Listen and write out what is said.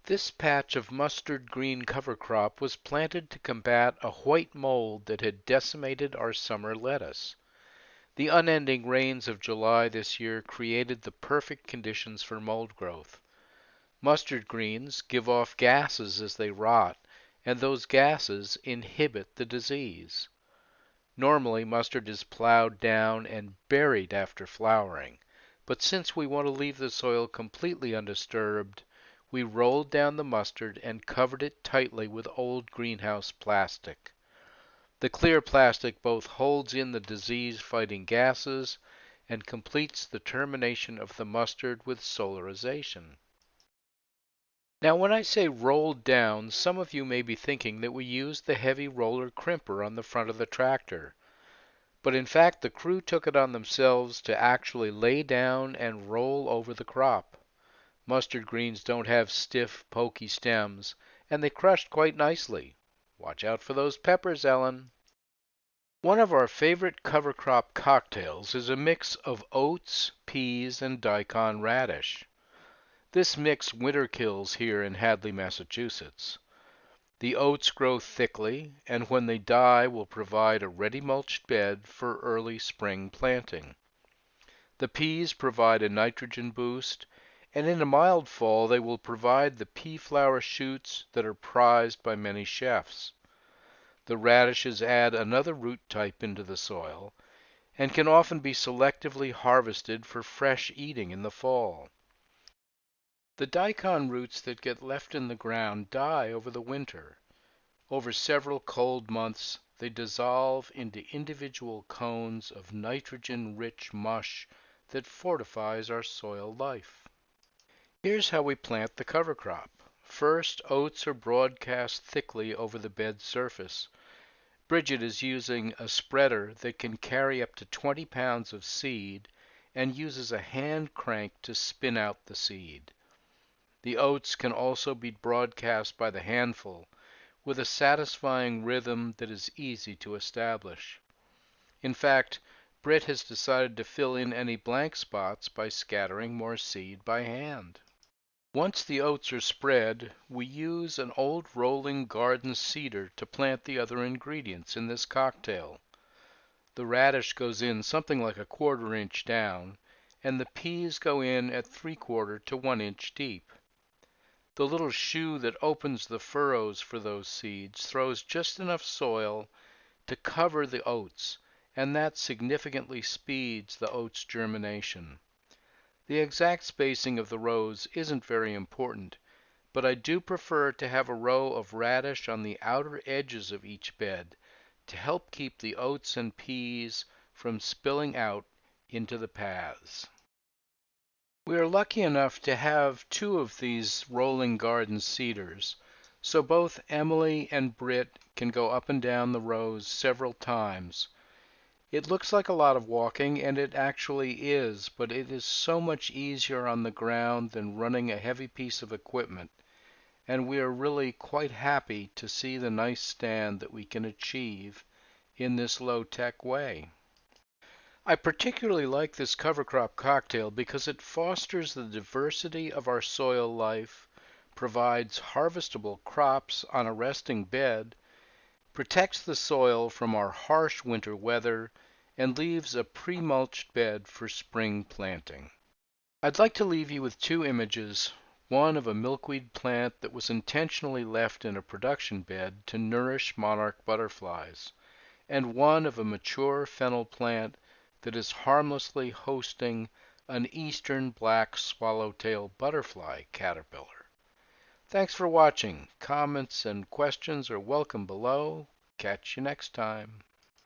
This patch of mustard green cover crop was planted to combat a white mold that had decimated our summer lettuce. The unending rains of July this year created the perfect conditions for mold growth. Mustard greens give off gases as they rot, and those gases inhibit the disease. Normally, mustard is plowed down and buried after flowering, but since we want to leave the soil completely undisturbed, we rolled down the mustard and covered it tightly with old greenhouse plastic. The clear plastic both holds in the disease-fighting gases and completes the termination of the mustard with solarization. Now, when I say rolled down, some of you may be thinking that we used the heavy roller crimper on the front of the tractor. But in fact, the crew took it on themselves to actually lay down and roll over the crop. Mustard greens don't have stiff, pokey stems, and they crushed quite nicely. Watch out for those peppers, Ellen. One of our favorite cover crop cocktails is a mix of oats, peas, and Daikon radish. This mix winter kills here in Hadley, Massachusetts. The oats grow thickly, and when they die will provide a ready mulched bed for early spring planting. The peas provide a nitrogen boost, and in a mild fall they will provide the pea flower shoots that are prized by many chefs. The radishes add another root type into the soil, and can often be selectively harvested for fresh eating in the fall. The daikon roots that get left in the ground die over the winter. Over several cold months, they dissolve into individual cones of nitrogen-rich mush that fortifies our soil life. Here's how we plant the cover crop. First, oats are broadcast thickly over the bed surface. Bridget is using a spreader that can carry up to 20 pounds of seed and uses a hand crank to spin out the seed. The oats can also be broadcast by the handful, with a satisfying rhythm that is easy to establish. In fact, Britt has decided to fill in any blank spots by scattering more seed by hand. Once the oats are spread, we use an old rolling garden cedar to plant the other ingredients in this cocktail. The radish goes in something like a 1/4 inch down, and the peas go in at 3/4 to 1 inch deep. The little shoe that opens the furrows for those seeds throws just enough soil to cover the oats, and that significantly speeds the oats' germination. The exact spacing of the rows isn't very important, but I do prefer to have a row of radish on the outer edges of each bed to help keep the oats and peas from spilling out into the paths. We are lucky enough to have 2 of these rolling garden cedars, so both Emily and Britt can go up and down the rows several times. It looks like a lot of walking, and it actually is, but it is so much easier on the ground than running a heavy piece of equipment, and we are really quite happy to see the nice stand that we can achieve in this low-tech way. I particularly like this cover crop cocktail because it fosters the diversity of our soil life, provides harvestable crops on a resting bed, protects the soil from our harsh winter weather, and leaves a pre-mulched bed for spring planting. I'd like to leave you with 2 images, one of a milkweed plant that was intentionally left in a production bed to nourish monarch butterflies, and one of a mature fennel plant that is harmlessly hosting an eastern black swallowtail butterfly caterpillar. Thanks for watching. Comments and questions are welcome below. Catch you next time.